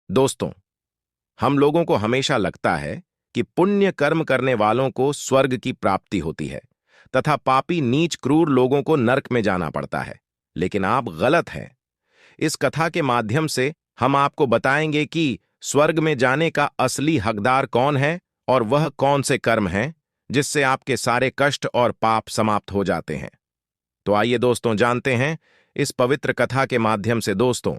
दोस्तों, हम लोगों को हमेशा लगता है कि पुण्य कर्म करने वालों को स्वर्ग की प्राप्ति होती है तथा पापी नीच क्रूर लोगों को नरक में जाना पड़ता है। लेकिन आप गलत हैं। इस कथा के माध्यम से हम आपको बताएंगे कि स्वर्ग में जाने का असली हकदार कौन है और वह कौन से कर्म हैं जिससे आपके सारे कष्ट और पाप समाप्त हो जाते हैं। तो आइए दोस्तों, जानते हैं इस पवित्र कथा के माध्यम से। दोस्तों,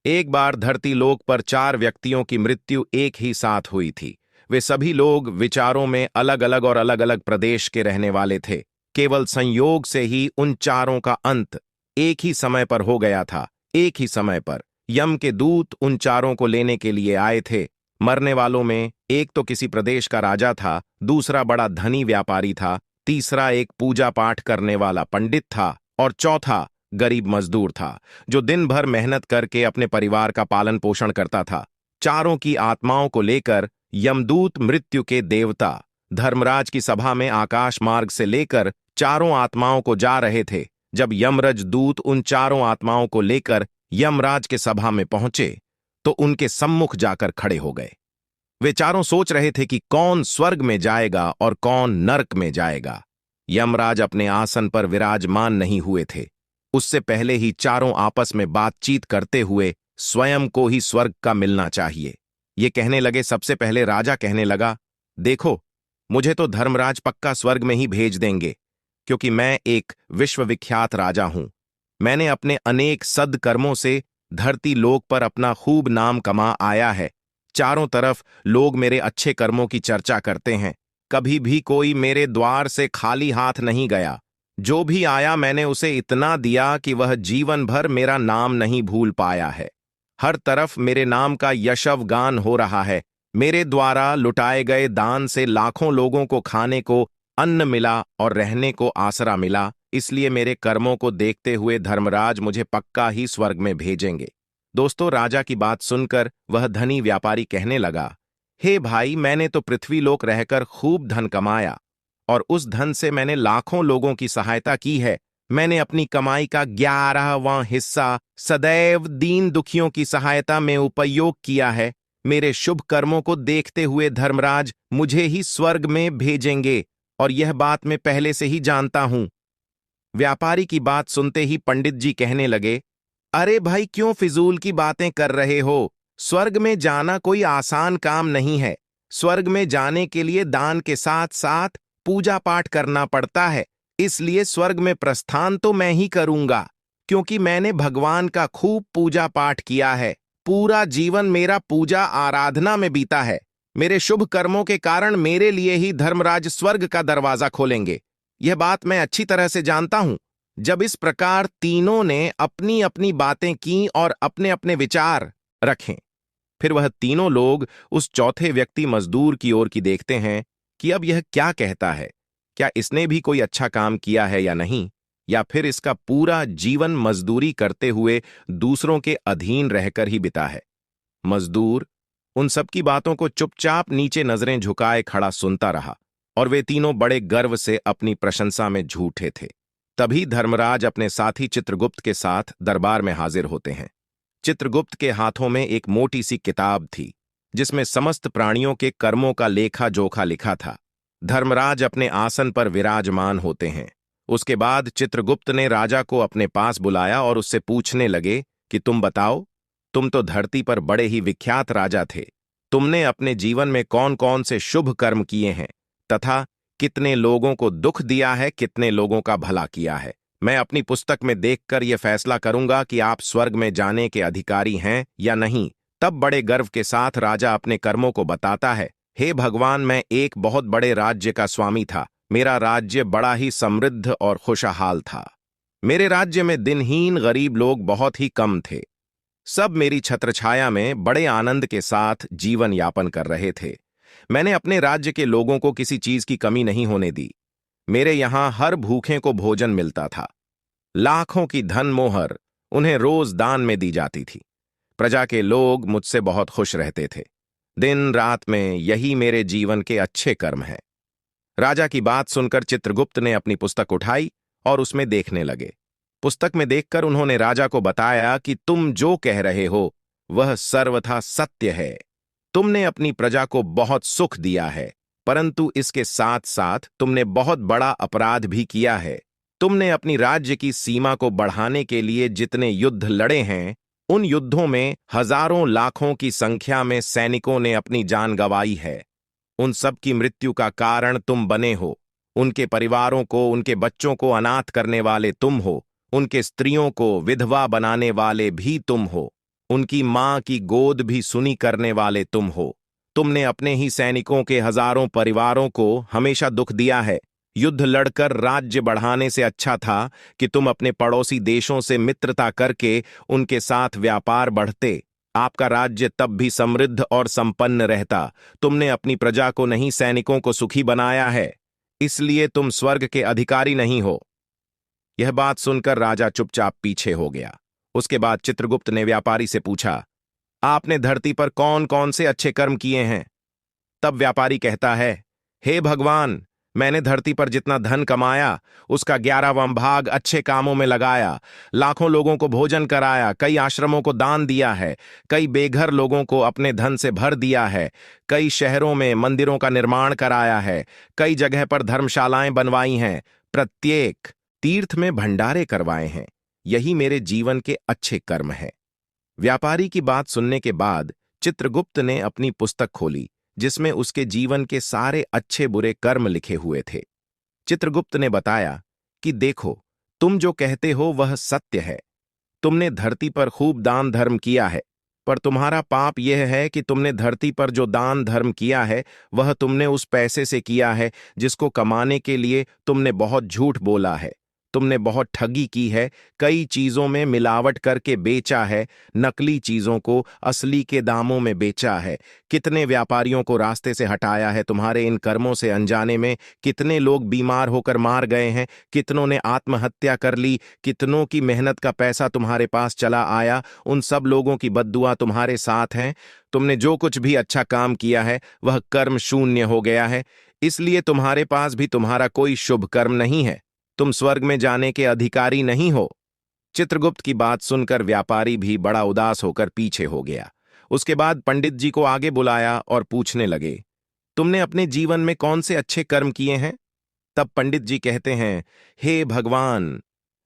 एक बार धरती लोक पर 4 व्यक्तियों की मृत्यु एक ही साथ हुई थी। वे सभी लोग विचारों में अलग अलग और अलग अलग प्रदेश के रहने वाले थे। केवल संयोग से ही उन चारों का अंत एक ही समय पर हो गया था। एक ही समय पर यम के दूत उन चारों को लेने के लिए आए थे। मरने वालों में एक तो किसी प्रदेश का राजा था, दूसरा बड़ा धनी व्यापारी था, तीसरा एक पूजा पाठ करने वाला पंडित था और चौथा गरीब मजदूर था जो दिन भर मेहनत करके अपने परिवार का पालन पोषण करता था। चारों की आत्माओं को लेकर यमदूत मृत्यु के देवता धर्मराज की सभा में आकाश मार्ग से लेकर चारों आत्माओं को जा रहे थे। जब यमराज दूत उन चारों आत्माओं को लेकर यमराज के सभा में पहुंचे तो उनके सम्मुख जाकर खड़े हो गए। वे चारों सोच रहे थे कि कौन स्वर्ग में जाएगा और कौन नरक में जाएगा। यमराज अपने आसन पर विराजमान नहीं हुए थे। उससे पहले ही चारों आपस में बातचीत करते हुए स्वयं को ही स्वर्ग का मिलना चाहिए। ये कहने लगे। सबसे पहले राजा कहने लगा, देखो, मुझे तो धर्मराज पक्का स्वर्ग में ही भेज देंगे, क्योंकि मैं एक विश्वविख्यात राजा हूं। मैंने अपने अनेक सद्कर्मों से धरती लोक पर अपना खूब नाम कमा आया है। चारों तरफ लोग मेरे अच्छे कर्मों की चर्चा करते हैं। कभी भी कोई मेरे द्वार से खाली हाथ नहीं गया। जो भी आया मैंने उसे इतना दिया कि वह जीवन भर मेरा नाम नहीं भूल पाया है। हर तरफ मेरे नाम का यशव गान हो रहा है। मेरे द्वारा लुटाए गए दान से लाखों लोगों को खाने को अन्न मिला और रहने को आसरा मिला। इसलिए मेरे कर्मों को देखते हुए धर्मराज मुझे पक्का ही स्वर्ग में भेजेंगे। दोस्तों, राजा की बात सुनकर वह धनी व्यापारी कहने लगा, हे भाई, मैंने तो पृथ्वीलोक रहकर खूब धन कमाया और उस धन से मैंने लाखों लोगों की सहायता की है। मैंने अपनी कमाई का 11वां हिस्सा सदैव दीन दुखियों की सहायता में उपयोग किया है। मेरे शुभ कर्मों को देखते हुए धर्मराज मुझे ही स्वर्ग में भेजेंगे और यह बात मैं पहले से ही जानता हूं। व्यापारी की बात सुनते ही पंडित जी कहने लगे, अरे भाई, क्यों फिजूल की बातें कर रहे हो? स्वर्ग में जाना कोई आसान काम नहीं है। स्वर्ग में जाने के लिए दान के साथ साथ पूजा पाठ करना पड़ता है। इसलिए स्वर्ग में प्रस्थान तो मैं ही करूंगा, क्योंकि मैंने भगवान का खूब पूजा पाठ किया है। पूरा जीवन मेरा पूजा आराधना में बीता है। मेरे शुभ कर्मों के कारण मेरे लिए ही धर्मराज स्वर्ग का दरवाजा खोलेंगे। यह बात मैं अच्छी तरह से जानता हूं। जब इस प्रकार तीनों ने अपनी अपनी बातें की और अपने अपने विचार रखें, फिर वह तीनों लोग उस चौथे व्यक्ति मजदूर की ओर की देखते हैं कि अब यह क्या कहता है। क्या इसने भी कोई अच्छा काम किया है या नहीं, या फिर इसका पूरा जीवन मजदूरी करते हुए दूसरों के अधीन रहकर ही बिता है। मजदूर उन सब की बातों को चुपचाप नीचे नजरें झुकाए खड़ा सुनता रहा और वे तीनों बड़े गर्व से अपनी प्रशंसा में झूठे थे। तभी धर्मराज अपने साथी चित्रगुप्त के साथ दरबार में हाजिर होते हैं। चित्रगुप्त के हाथों में एक मोटी सी किताब थी जिसमें समस्त प्राणियों के कर्मों का लेखा जोखा लिखा था। धर्मराज अपने आसन पर विराजमान होते हैं। उसके बाद चित्रगुप्त ने राजा को अपने पास बुलाया और उससे पूछने लगे कि तुम बताओ, तुम तो धरती पर बड़े ही विख्यात राजा थे। तुमने अपने जीवन में कौन कौन से शुभ कर्म किए हैं तथा कितने लोगों को दुख दिया है, कितने लोगों का भला किया है? मैं अपनी पुस्तक में देखकर यह फैसला करूंगा कि आप स्वर्ग में जाने के अधिकारी हैं या नहीं। तब बड़े गर्व के साथ राजा अपने कर्मों को बताता है। हे भगवान, मैं एक बहुत बड़े राज्य का स्वामी था। मेरा राज्य बड़ा ही समृद्ध और खुशहाल था। मेरे राज्य में दिनहीन गरीब लोग बहुत ही कम थे। सब मेरी छत्रछाया में बड़े आनंद के साथ जीवन यापन कर रहे थे। मैंने अपने राज्य के लोगों को किसी चीज की कमी नहीं होने दी। मेरे यहां हर भूखे को भोजन मिलता था। लाखों की धन मोहर उन्हें रोज दान में दी जाती थी। प्रजा के लोग मुझसे बहुत खुश रहते थे। दिन रात में यही मेरे जीवन के अच्छे कर्म हैं। राजा की बात सुनकर चित्रगुप्त ने अपनी पुस्तक उठाई और उसमें देखने लगे। पुस्तक में देखकर उन्होंने राजा को बताया कि तुम जो कह रहे हो वह सर्वथा सत्य है। तुमने अपनी प्रजा को बहुत सुख दिया है, परंतु इसके साथ साथ तुमने बहुत बड़ा अपराध भी किया है। तुमने अपनी राज्य की सीमा को बढ़ाने के लिए जितने युद्ध लड़े हैं, उन युद्धों में हजारों लाखों की संख्या में सैनिकों ने अपनी जान गंवाई है। उन सब की मृत्यु का कारण तुम बने हो। उनके परिवारों को, उनके बच्चों को अनाथ करने वाले तुम हो। उनके स्त्रियों को विधवा बनाने वाले भी तुम हो। उनकी मां की गोद भी सुनी करने वाले तुम हो। तुमने अपने ही सैनिकों के हजारों परिवारों को हमेशा दुख दिया है। युद्ध लड़कर राज्य बढ़ाने से अच्छा था कि तुम अपने पड़ोसी देशों से मित्रता करके उनके साथ व्यापार बढ़ते। आपका राज्य तब भी समृद्ध और संपन्न रहता। तुमने अपनी प्रजा को नहीं, सैनिकों को सुखी बनाया है, इसलिए तुम स्वर्ग के अधिकारी नहीं हो। यह बात सुनकर राजा चुपचाप पीछे हो गया। उसके बाद चित्रगुप्त ने व्यापारी से पूछा, आपने धरती पर कौन कौन से अच्छे कर्म किए हैं? तब व्यापारी कहता है, हे भगवान, मैंने धरती पर जितना धन कमाया उसका 11वां भाग अच्छे कामों में लगाया। लाखों लोगों को भोजन कराया, कई आश्रमों को दान दिया है, कई बेघर लोगों को अपने धन से भर दिया है, कई शहरों में मंदिरों का निर्माण कराया है, कई जगह पर धर्मशालाएं बनवाई हैं, प्रत्येक तीर्थ में भंडारे करवाए हैं। यही मेरे जीवन के अच्छे कर्म हैं। व्यापारी की बात सुनने के बाद चित्रगुप्त ने अपनी पुस्तक खोली, जिसमें उसके जीवन के सारे अच्छे बुरे कर्म लिखे हुए थे। चित्रगुप्त ने बताया कि देखो, तुम जो कहते हो वह सत्य है। तुमने धरती पर खूब दान धर्म किया है, पर तुम्हारा पाप यह है कि तुमने धरती पर जो दान धर्म किया है वह तुमने उस पैसे से किया है जिसको कमाने के लिए तुमने बहुत झूठ बोला है। तुमने बहुत ठगी की है, कई चीजों में मिलावट करके बेचा है, नकली चीजों को असली के दामों में बेचा है। कितने व्यापारियों को रास्ते से हटाया है तुम्हारे इन कर्मों से अनजाने में। कितने लोग बीमार होकर मार गए हैं, कितनों ने आत्महत्या कर ली, कितनों की मेहनत का पैसा तुम्हारे पास चला आया। उन सब लोगों की बद्दुआ तुम्हारे साथ हैं। तुमने जो कुछ भी अच्छा काम किया है वह कर्म शून्य हो गया है, इसलिए तुम्हारे पास भी तुम्हारा कोई शुभ कर्म नहीं है। तुम स्वर्ग में जाने के अधिकारी नहीं हो। चित्रगुप्त की बात सुनकर व्यापारी भी बड़ा उदास होकर पीछे हो गया। उसके बाद पंडित जी को आगे बुलाया और पूछने लगे, तुमने अपने जीवन में कौन से अच्छे कर्म किए हैं? तब पंडित जी कहते हैं, हे भगवान,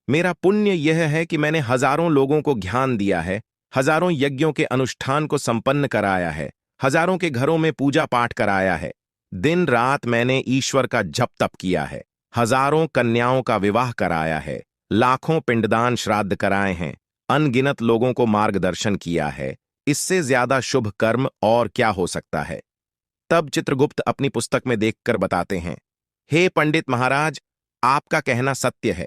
मेरा पुण्य यह है कि मैंने हजारों लोगों को ज्ञान दिया है, हजारों यज्ञों के अनुष्ठान को संपन्न कराया है, हजारों के घरों में पूजा पाठ कराया है, दिन रात मैंने ईश्वर का जप तप किया है, हजारों कन्याओं का विवाह कराया है, लाखों पिंडदान श्राद्ध कराए हैं, अनगिनत लोगों को मार्गदर्शन किया है। इससे ज्यादा शुभ कर्म और क्या हो सकता है? तब चित्रगुप्त अपनी पुस्तक में देखकर बताते हैं, हे पंडित महाराज, आपका कहना सत्य है।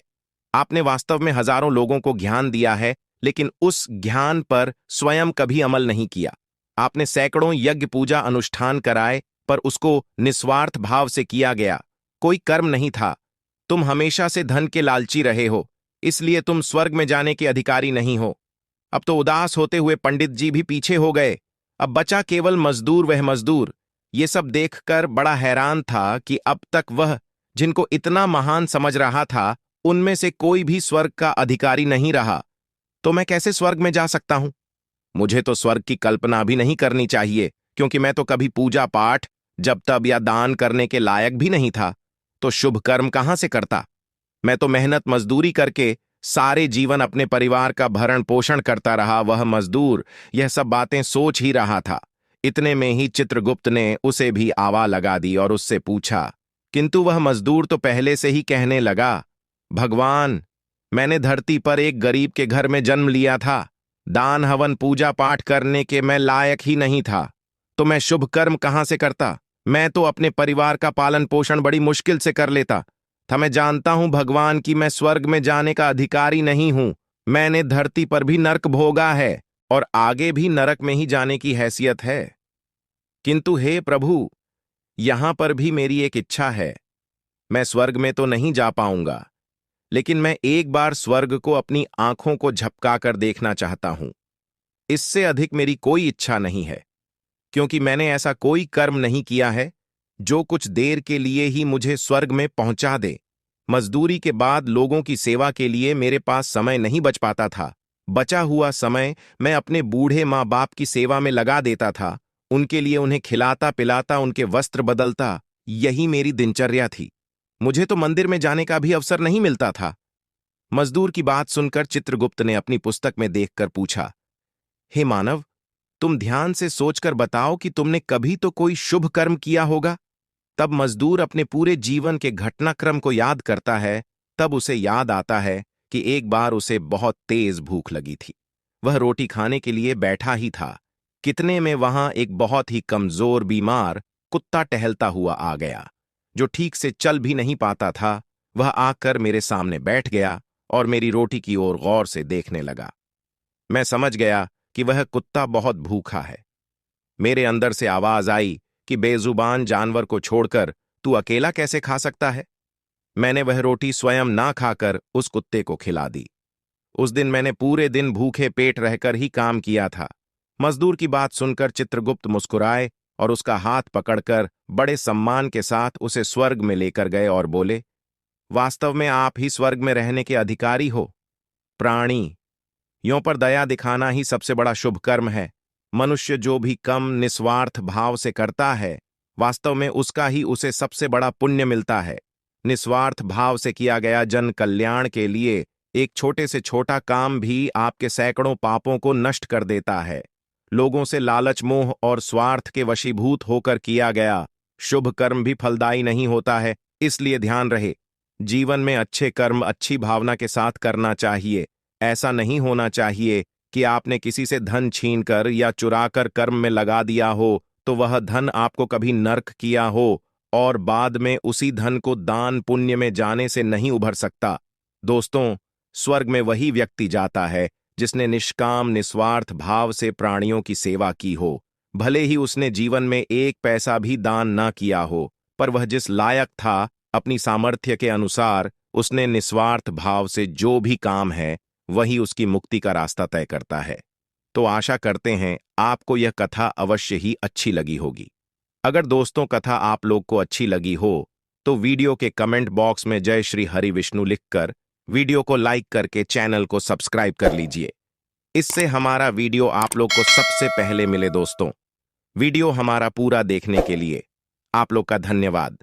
आपने वास्तव में हजारों लोगों को ज्ञान दिया है, लेकिन उस ज्ञान पर स्वयं कभी अमल नहीं किया। आपने सैकड़ों यज्ञ पूजा अनुष्ठान कराए, पर उसको निस्वार्थ भाव से किया गया, कोई कर्म नहीं था। तुम हमेशा से धन के लालची रहे हो, इसलिए तुम स्वर्ग में जाने के अधिकारी नहीं हो। अब तो उदास होते हुए पंडित जी भी पीछे हो गए। अब बचा केवल मजदूर, वह मजदूर ये सब देखकर बड़ा हैरान था कि अब तक वह जिनको इतना महान समझ रहा था, उनमें से कोई भी स्वर्ग का अधिकारी नहीं रहा। तो मैं कैसे स्वर्ग में जा सकता हूं? मुझे तो स्वर्ग की कल्पना भी नहीं करनी चाहिए, क्योंकि मैं तो कभी पूजा पाठ, जप तप या दान करने के लायक भी नहीं था। तो शुभ कर्म कहां से करता? मैं तो मेहनत मजदूरी करके सारे जीवन अपने परिवार का भरण पोषण करता रहा। वह मजदूर यह सब बातें सोच ही रहा था। इतने में ही चित्रगुप्त ने उसे भी आवा लगा दी और उससे पूछा, किंतु वह मजदूर तो पहले से ही कहने लगा, भगवान, मैंने धरती पर एक गरीब के घर में जन्म लिया था। दान हवन पूजा पाठ करने के मैं लायक ही नहीं था, तो मैं शुभ कर्म कहां से करता? मैं तो अपने परिवार का पालन पोषण बड़ी मुश्किल से कर लेता था। मैं जानता हूं भगवान कि मैं स्वर्ग में जाने का अधिकारी नहीं हूं। मैंने धरती पर भी नरक भोगा है और आगे भी नरक में ही जाने की हैसियत है। किंतु हे प्रभु, यहां पर भी मेरी एक इच्छा है। मैं स्वर्ग में तो नहीं जा पाऊंगा, लेकिन मैं एक बार स्वर्ग को अपनी आंखों को झपकाकर देखना चाहता हूं। इससे अधिक मेरी कोई इच्छा नहीं है, क्योंकि मैंने ऐसा कोई कर्म नहीं किया है जो कुछ देर के लिए ही मुझे स्वर्ग में पहुंचा दे। मजदूरी के बाद लोगों की सेवा के लिए मेरे पास समय नहीं बच पाता था। बचा हुआ समय मैं अपने बूढ़े माँ बाप की सेवा में लगा देता था। उनके लिए उन्हें खिलाता पिलाता, उनके वस्त्र बदलता, यही मेरी दिनचर्या थी। मुझे तो मंदिर में जाने का भी अवसर नहीं मिलता था। मजदूर की बात सुनकर चित्रगुप्त ने अपनी पुस्तक में देखकर पूछा, हे मानव, तुम ध्यान से सोचकर बताओ कि तुमने कभी तो कोई शुभ कर्म किया होगा। तब मजदूर अपने पूरे जीवन के घटनाक्रम को याद करता है। तब उसे याद आता है कि एक बार उसे बहुत तेज भूख लगी थी। वह रोटी खाने के लिए बैठा ही था, कितने में वहां एक बहुत ही कमजोर बीमार कुत्ता टहलता हुआ आ गया, जो ठीक से चल भी नहीं पाता था। वह आकर मेरे सामने बैठ गया और मेरी रोटी की ओर गौर से देखने लगा। मैं समझ गया कि वह कुत्ता बहुत भूखा है। मेरे अंदर से आवाज आई कि बेजुबान जानवर को छोड़कर तू अकेला कैसे खा सकता है। मैंने वह रोटी स्वयं ना खाकर उस कुत्ते को खिला दी। उस दिन मैंने पूरे दिन भूखे पेट रहकर ही काम किया था। मजदूर की बात सुनकर चित्रगुप्त मुस्कुराए और उसका हाथ पकड़कर बड़े सम्मान के साथ उसे स्वर्ग में लेकर गए और बोले, वास्तव में आप ही स्वर्ग में रहने के अधिकारी हो। प्राणी, यों पर दया दिखाना ही सबसे बड़ा शुभ कर्म है। मनुष्य जो भी कम निस्वार्थ भाव से करता है, वास्तव में उसका ही उसे सबसे बड़ा पुण्य मिलता है। निस्वार्थ भाव से किया गया जन कल्याण के लिए एक छोटे से छोटा काम भी आपके सैकड़ों पापों को नष्ट कर देता है। लोगों से लालच, मोह और स्वार्थ के वशीभूत होकर किया गया शुभ कर्म भी फलदायी नहीं होता है। इसलिए ध्यान रहे, जीवन में अच्छे कर्म अच्छी भावना के साथ करना चाहिए। ऐसा नहीं होना चाहिए कि आपने किसी से धन छीनकर या चुराकर कर्म में लगा दिया हो तो वह धन आपको कभी नर्क किया हो और बाद में उसी धन को दान पुण्य में जाने से नहीं उभर सकता। दोस्तों, स्वर्ग में वही व्यक्ति जाता है जिसने निष्काम निस्वार्थ भाव से प्राणियों की सेवा की हो। भले ही उसने जीवन में एक पैसा भी दान ना किया हो, पर वह जिस लायक था, अपनी सामर्थ्य के अनुसार उसने निस्वार्थ भाव से जो भी काम है वही उसकी मुक्ति का रास्ता तय करता है। तो आशा करते हैं आपको यह कथा अवश्य ही अच्छी लगी होगी। अगर दोस्तों कथा आप लोग को अच्छी लगी हो तो वीडियो के कमेंट बॉक्स में जय श्री हरि विष्णु लिखकर वीडियो को लाइक करके चैनल को सब्सक्राइब कर लीजिए। इससे हमारा वीडियो आप लोग को सबसे पहले मिले। दोस्तों, वीडियो हमारा पूरा देखने के लिए आप लोग का धन्यवाद।